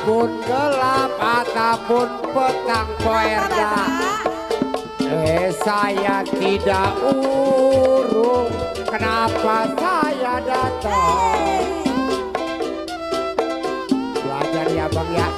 Sekalipun gelap ataupun petang Poerda, saya tidak urung kenapa saya datang. Belajar ya bang ya.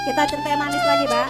Kita cerita yang manis lagi, Pak.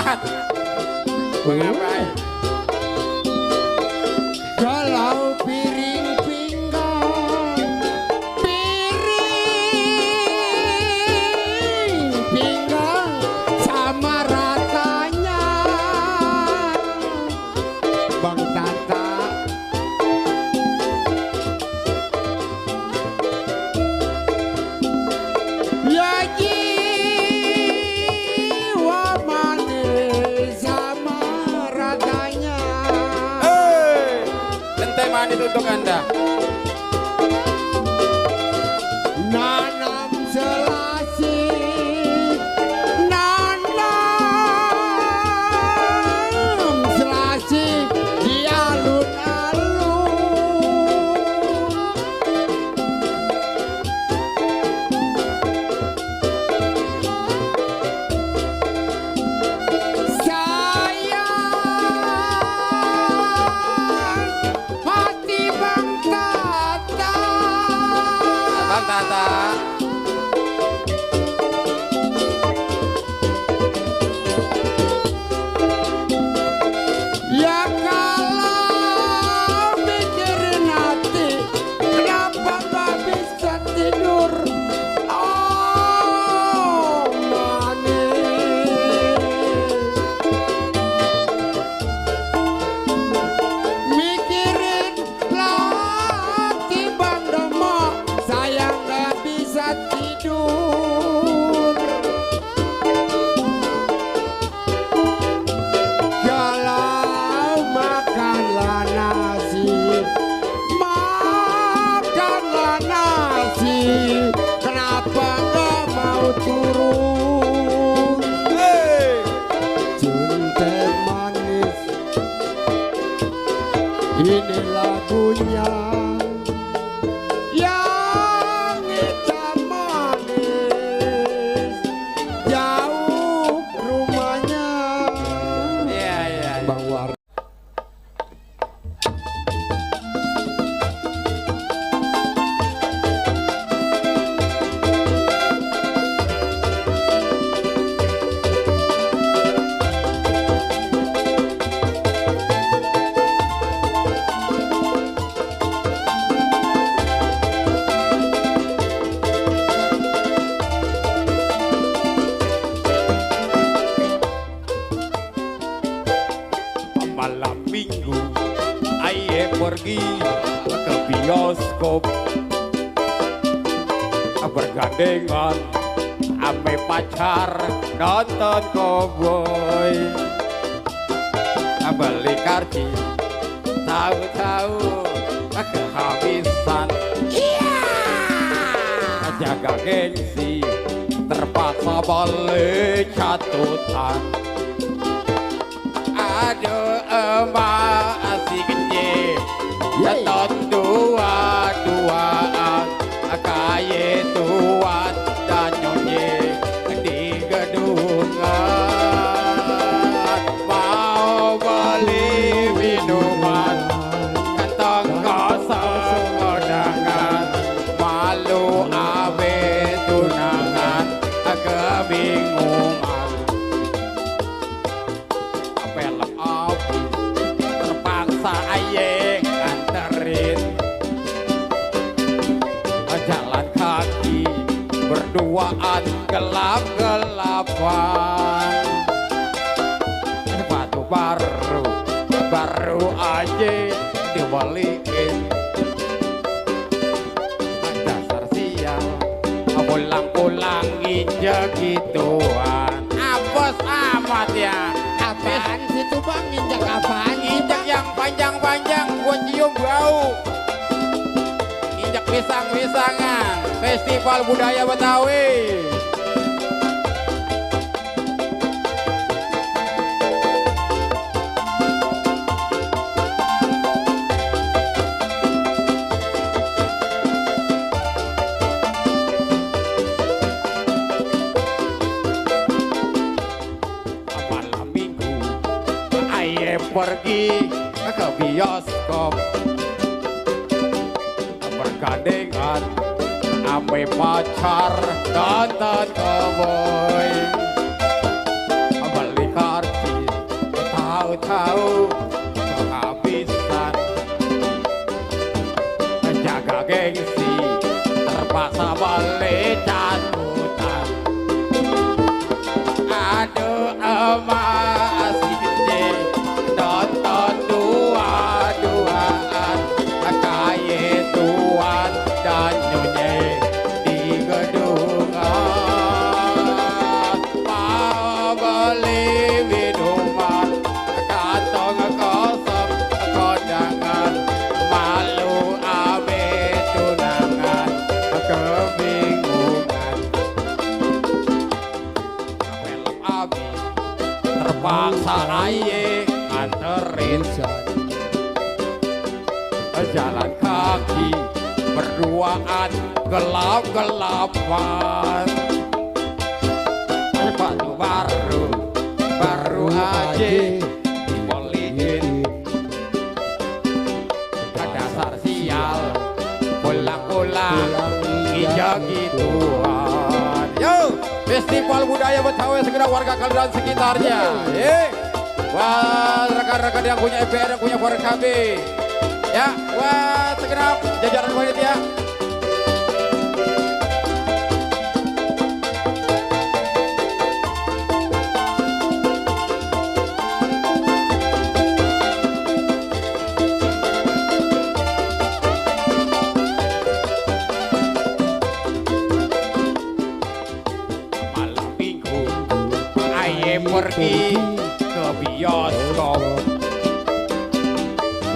Mat. Mengapai? Kalau piring pinggang, piring pinggang sama ratanya, Bang Tata. Ya jiwa manis sama ratanya. Centai manis untuk Anda. Nanam selasi, nanam selasi di alun-alun. Sayang hati Bang Tata. Bang Tata. Ya kalau mikirin hati, kenapa gak bisa tidur? Oh manis, mikirin hati Bang Domo, sayang gak bisa tidur. Kalau makanlah nasi, makanlah nasi, kenapa gak mau turun? Cinta manis, ini lagunya yang hitam manis, jauh rumahnya. Iya, iya. Bang War. Malam minggu aye pergi ke bioskop, bergandengan ame pacar nonton cowboy, beli karcis tahu-tahu kehabisan. Jaga gengsi terpaksa balik catutan. Aduh emak asik kenye, nonton dua-duaan, kaya tuan dan nyonye di gedungan. Mau beli minuman, kantong kosong kondangan, malu abe tunangan, kebingungan. Film habis, terpaksa aye nganterin, jalan kaki berduaan gelap-gelapan. Sepatu baru aja dibalikin. Dasar sial, pulang-pulang injek gituan. Apes amat ya. Apaan situ Bang, injak apaan? Injak yang panjang-panjang buat cium bau. Injak pisang-pisangan, festival budaya Betawi. Malam minggu aye pergi ke bioskop, bergandengan ame pacar nonton cowboy, beli karcis tahu kehabisan. Jaga gengsi terpaksa balik catutan. Aduh emas gede nonton dua-duaan kaye tuan dan nyonya di gedungan. Mau beli minuman kantong kosong kondangan, malu abe tunangan kebingungan. Film abi terpaksa aye nganterin jalan kaki berduaan gelap-gelapan. Batu baru aja dibeliin. Dasar sial pulang-pulang ija gituan. Yo, festival budaya Betawi segera warga Kalidan sekitarnya. Wah, rekan-rekan yang punya EPR yang punya Forest KB. Ya, wah segenap jajaran panitia. Malam minggu, aye pergi ke bioskop.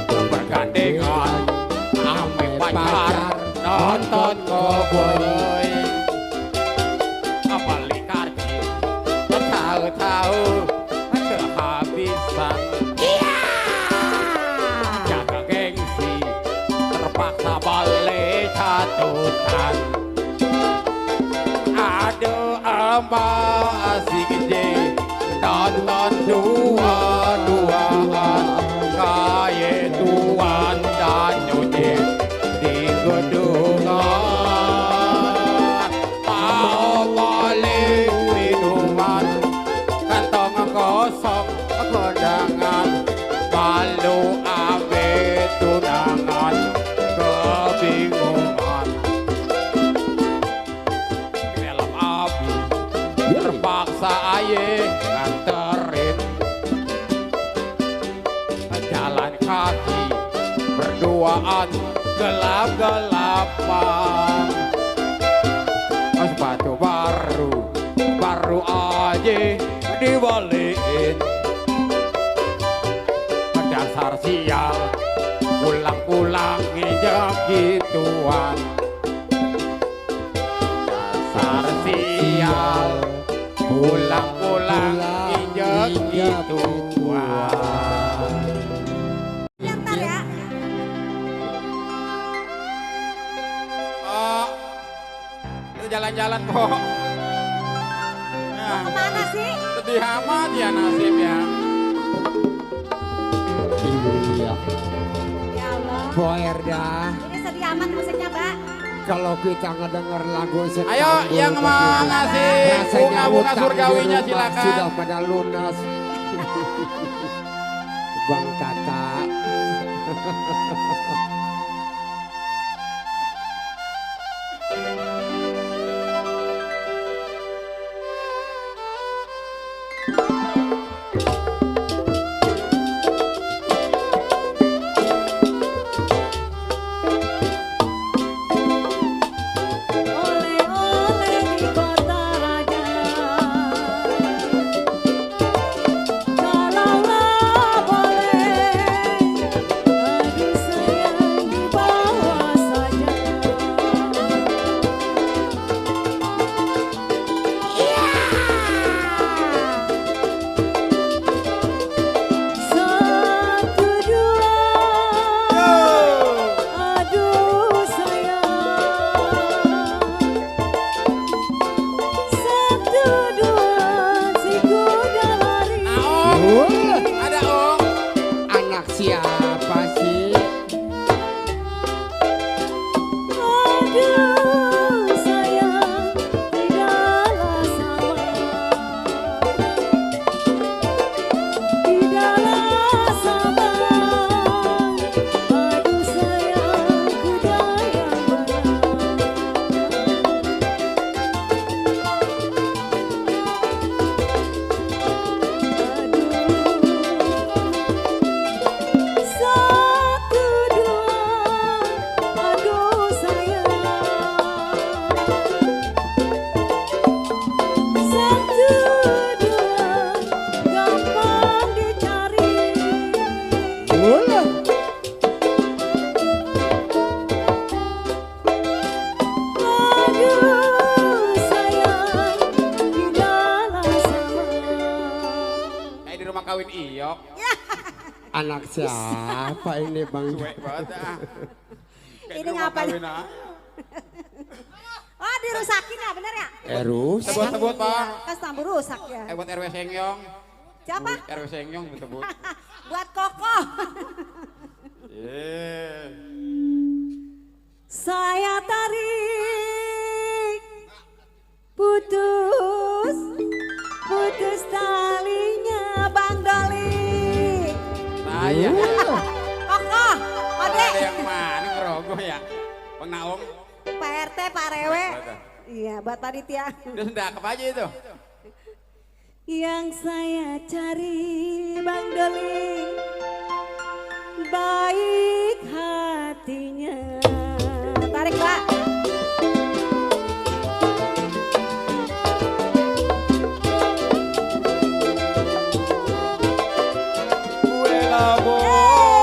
Bergandengan ame pacar nonton cowboy. Balik karcis tahu-tahu kehabisan. Jaga gengsi terpaksa balik catutan. Aduh emas gede nonton dua-duaan kaye tuan dan nyonya di gedungan. Mau balik minuman kantong kosong kondangan, malu abe tunangan kebingungan. Film abi terpaksa aye nganterin jalan kaki berduaan gelap-gelapan. Sepatu baru aja dibeliin. Dasar sial pulang-pulang ngejak gituan. Dasar sial pulang-pulang ngejak gituan. Yang ntar ya. Oh, itu jalan-jalan kok. Mau kemana sih? Sedih amat ya nasib ya. Iya. Ya Allah. Boerda, Ini sedih amat musiknya, Mbak. kalau kita ngedenger lagu sekarang. Ayo yang mau ngasih bunga-bunga surgawinya silakan. Sudah pada lunas. Bang Tata. Oleh-oleh di kota raja, kalaulah boleh, aduh sayang. Yok. Anak siapa ini Bang? Cuek banget ah. Kayak Ini di rumah ngapain? kawin, ah. Oh dirusakin ya bener ya? Erus. Tebut-tebut Bang. Kan tambah rusak ya. Buat RW Sengyong. Siapa? RW Sengyong tebut. Buat kokoh. Yeah. Saya tarik putus talinya Bang Doli. Saya. Kokoh, Ode. Ada yang mana ngerogoh ya? Bang Naung. Pak RT, Pak Rewe. Iya, buat panitia. Udah sendakep aja itu. Yang saya cari Bang Doli baik hatinya. Tarik Pak. Gue labolu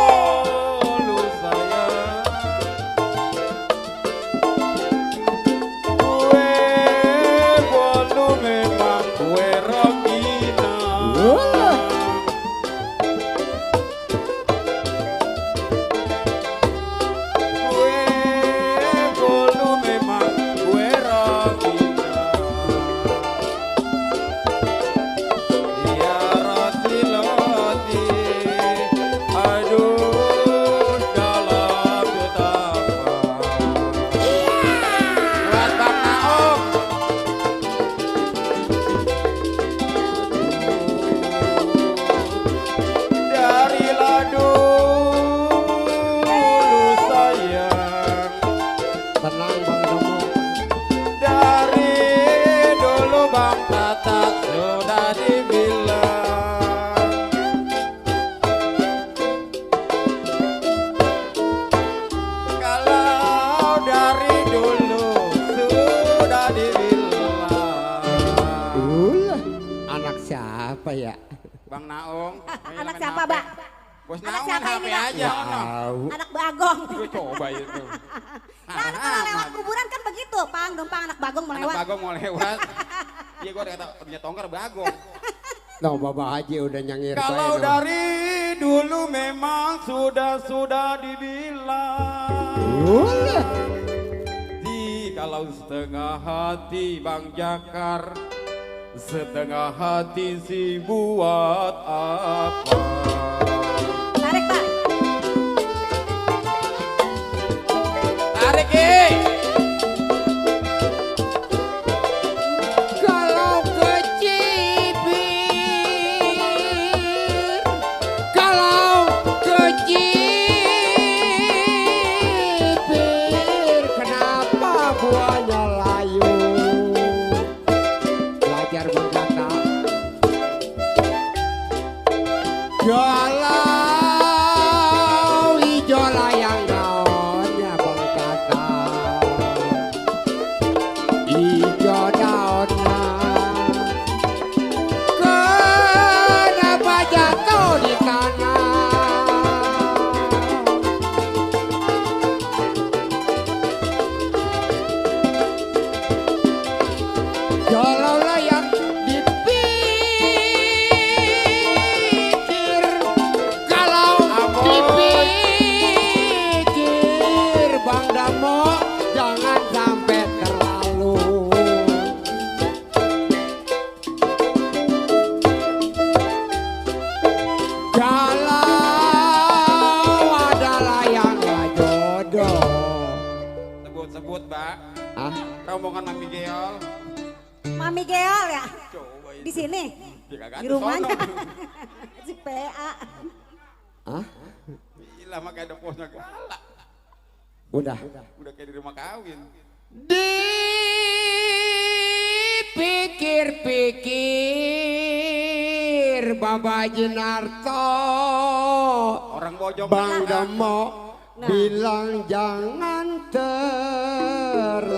sayang. Gue bolu memang gue rogina. Gue bolu memang gue rogina. Ya roti roti, aduh dalam betapa. Buat Bang Naung. Dari ladu sayang, Tenang Bang Damo. dari dulu Bang Tata sudah dibilang. Kalau dari dulu sudah dibilang. Anak siapa ya? Bang Naung. Anak siapa, Mbak? Bos Anak Naung siapa main ini, HP Mbak? aja. Tahu. Anak bagong. Gue coba itu. Nah, kalau lewat kuburan kan begitu, Pang, numpang anak bagong Anak melewat. bagong mau lewat. Iya gue kata punya tongkar bagong. No, Bapak Haji udah nyengir. Kalau bae, no. dari dulu memang sudah dibilang. Kalau setengah hati Bang Jakar, setengah hati si buat apa? Tarik, Pak. Tarik eh. Kalau kecipir, kalau kecipir, kenapa buahnya layu? Belajar berkata. Galau hijau layang daunnya berkata. Hijau daunnya kenapa jatuh di tanah? Kalau layak dipikir, kalau dipikir Bang Damo jangan sampai terlalu. Kalau adalah yang gak jodoh. Sebut-sebut, Mbak. Ah, Rombongan Mami Geol. Mami Geol ya? Coba Di sini? Ya kagak Di ada rumahnya? sono. Si PA. ah, Gila mah kayak ada posnya galak. udah. Udah kayak di rumah kawin. Dipikir-pikir Bapak Jinarto, Orang bojong. Bang Mbak. Damo Nah. bilang jangan terlalu.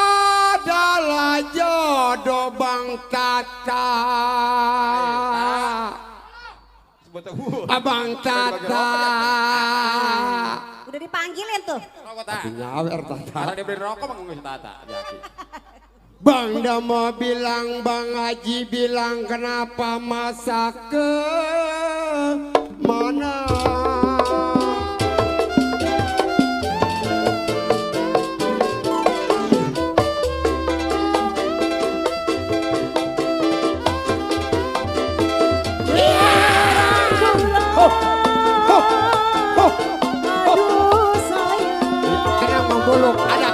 Adalah jodoh Bang Tata. Sebut-sebut. Abang Tata. Udah dipanggil Panggilin tuh. Rokok tak. Nyawer tata. Karena dia beli rokok mengungus tata. Jaki. Bang Damo bilang, Bang Haji bilang, kenapa masak ke mana? Kena menggulung ada.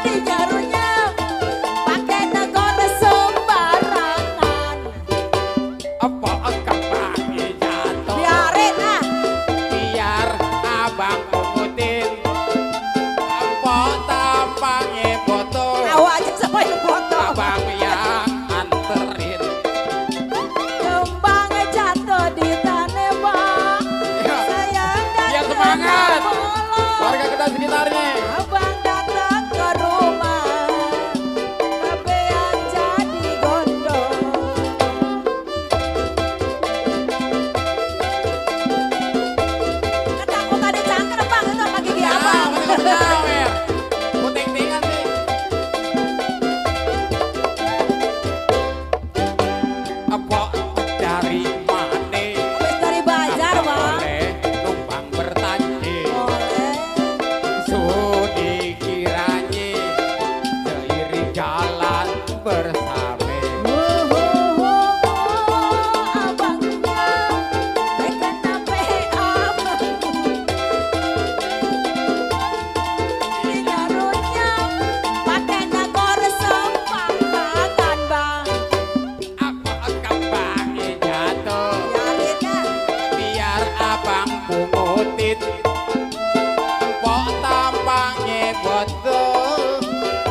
Jadi jarunya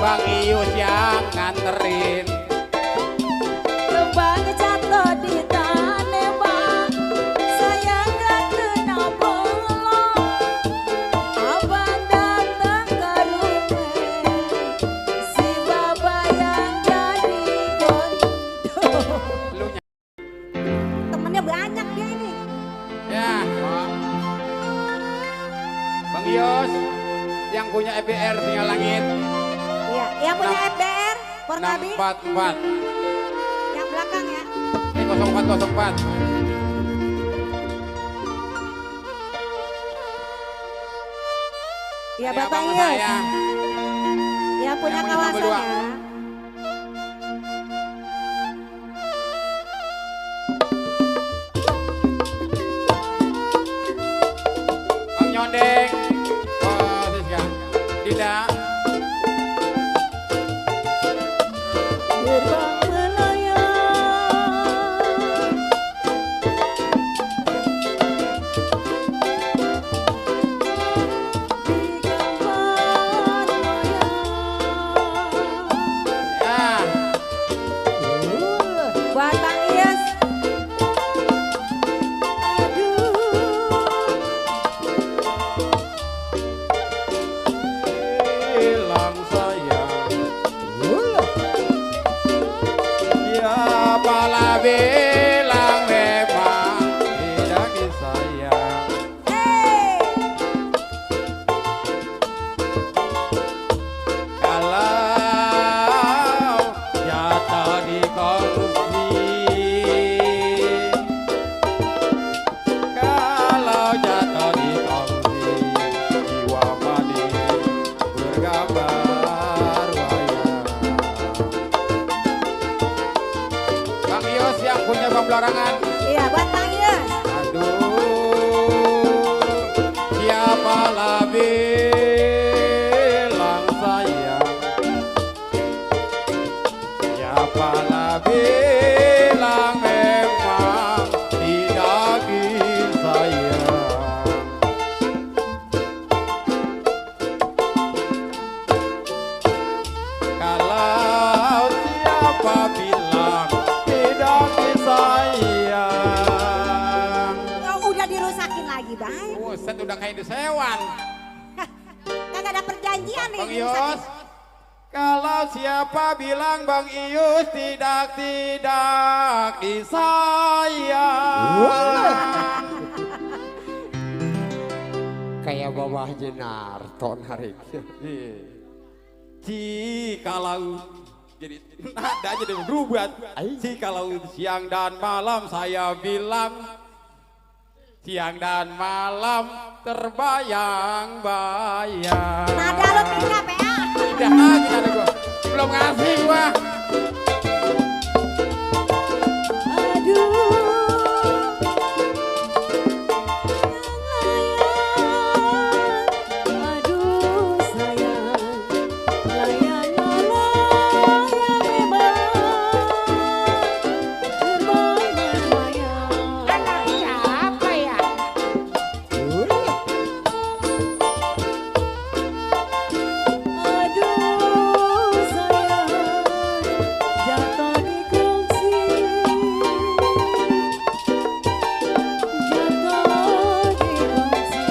Bang Ius yang nganterin. Kembang jatuh di tanah bang, saya gak kena bolong. Abang datang ke rumah, si baba yang jadi gondol. Lu Temennya banyak dia ini. ya, Bang Ius yang punya EBR Singa Langit Iya, yang punya FBR, Pornabi, 644. yang belakang ya. 0404. Iya Ini Bapak abang Ius, saya. yang punya Yang punya nomor kawasan dua. ya. Bang Nyondeng. Oh, Siska. Tidak. Gerbang melayang, di gambar wayang. Ya. Buat Bang Ius. Aduh, Bilang sayang. Siapalah bilang memang tidak disayang. hey, Kalau jatuh di kongsi, kalau jatuh di kongsi, jiwa mati bergambar wayang. Bang Ius yang punya Bang Belarangan. iya buat Bang Ius. Aduh, siapalah bilang sayang, siapalah bilang memang tidak disayang. Kalau siapa bilang tidak disayang. Oh, udah dirusakin lagi Bang. Buset udah kayak disewan. Kagak ada perjanjian nih. Bang Ius, kalau siapa bilang Bang Ius tidak disayang. Kayak bawah jenar ton hari. Kalau jadi nada aja udah berubah. Kalau siang dan malam saya bilang, siang dan malam terbayang-bayang. Nada lo pindah PA. Udah lagi nada gua. Belum ngasih gua. Aduh, aduh sayang, layang layang memang gerbang melayang. Anak siapa ya? Aduh sayang, jatuh di kursi, jatuh di kursi.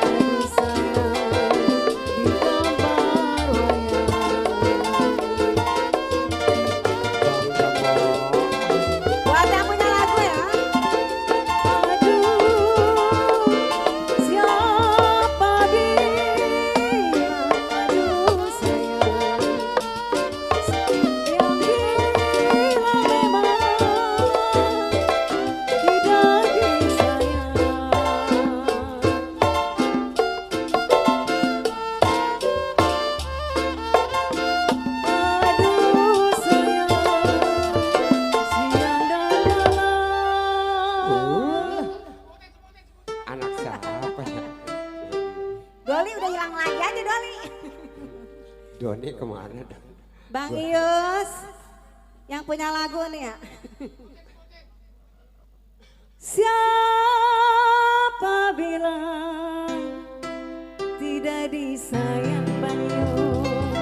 Aduh sayang, di gambar wayang. Buat yang punya lagu ya. Aduh, siapa bilang aduh sayang, yang bilang memang tidak disayang. Aduh sayang, siang dan malam. Anak siapa ya? Doli udah hilang lagi aja Doli. Doni kemana dong? Bang Ius yang punya lagu nih ya. Siapa bilang tidak disayang Bang Ius?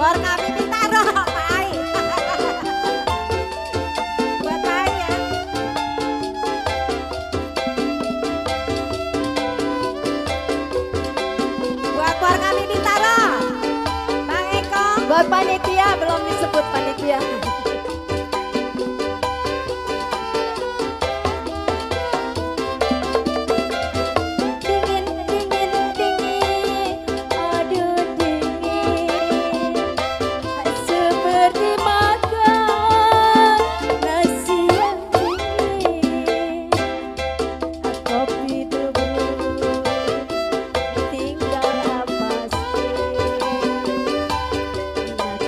Bor kami Bintaro, Pak Ai. Buat Pak Ai ya. Buat Bor kami Bintaro. Bang Eko. Buat panitia, belum disebut panitia. Dingin, dingin, dingin, aduh dingin, seperti makan nasi yang dingin, kopi tubuh tinggal apa sih,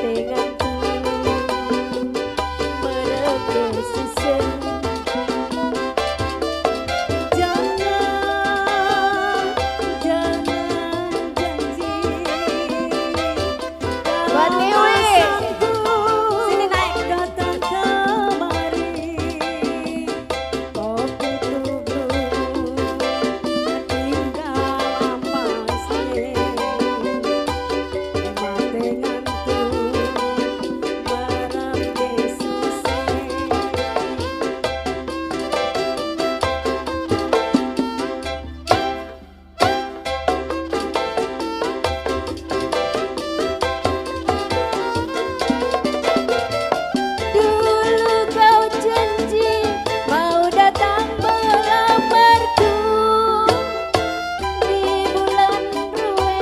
dengan merebus susun. Buat Niwi, sini naik. Datang kemari, kopi tubuh tinggal masih, mati ngantuk merem susah. Dulu kau janji mau datang melamarku di bulan Rue,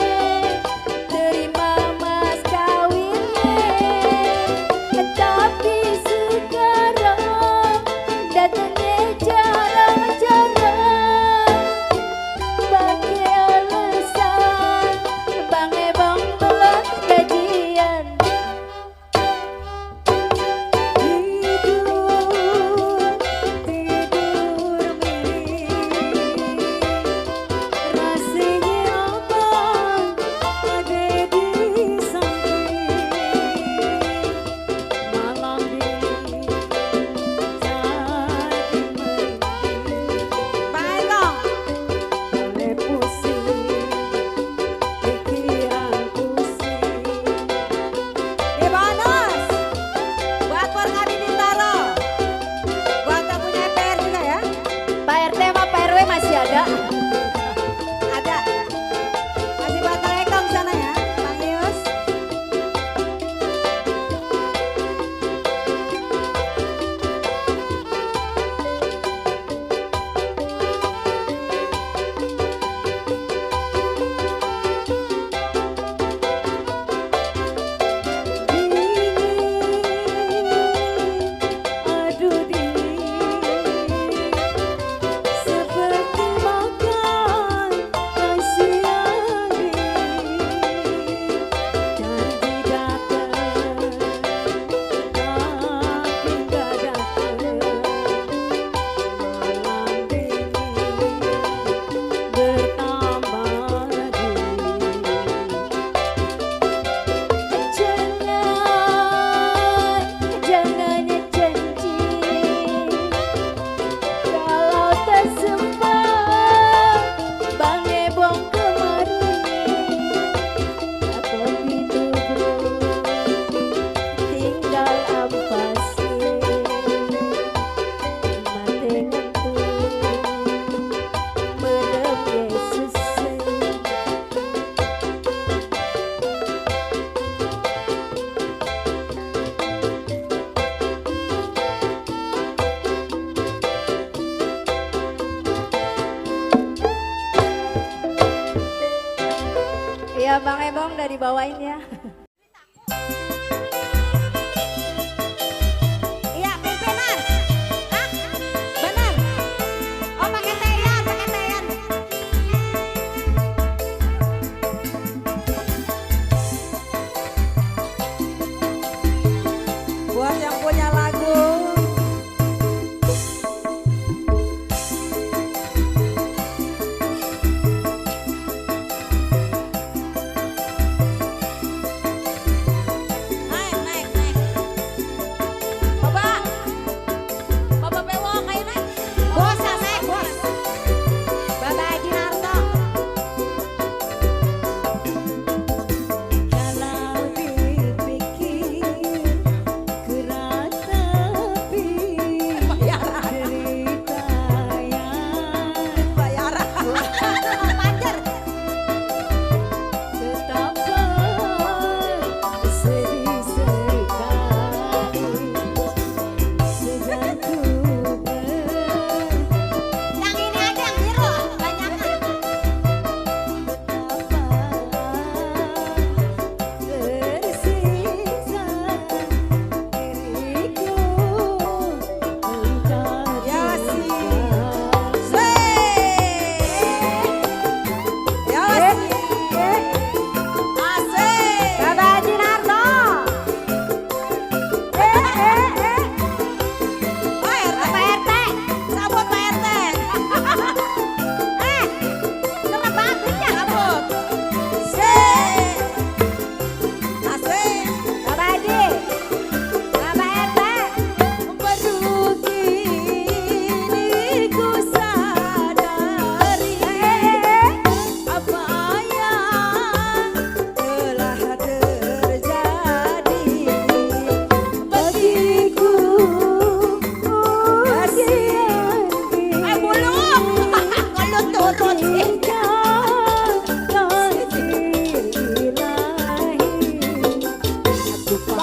terima mas kawinnya. Tapi sekarang datangnya jarang-jarang, pakai alasan Bang Ebong belum gajian. Tidur miring, rasanya abang ada di samping. Malam dingin jadi merinding, Bang Eko. oleh pusing, pikiran pusing. Di bonus. Buat Bor kami Bintaro. Buat yang punya PR juga ya. Pak RT sama Pak RW masih ada. Ada. Masih buat Bang Eko di sana ya. Bang Yus. Aduh dingin, seperti makan nasi yang dingin. Janji datang, tapi nggak datang. Malam dingin bertambah dingin. Jangan janji, kalau tak sempat Bang Ebong kemari, kopi tubuh tinggal ampasi, mati ngantuk merem Yesus. Iya Bang Ebong udah dibawain ya. Iya, pimpinan. Hah? Bener. Oh, pakai teyan, pakai teyan. Buat yang punya lagu.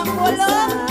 Bang Bolo.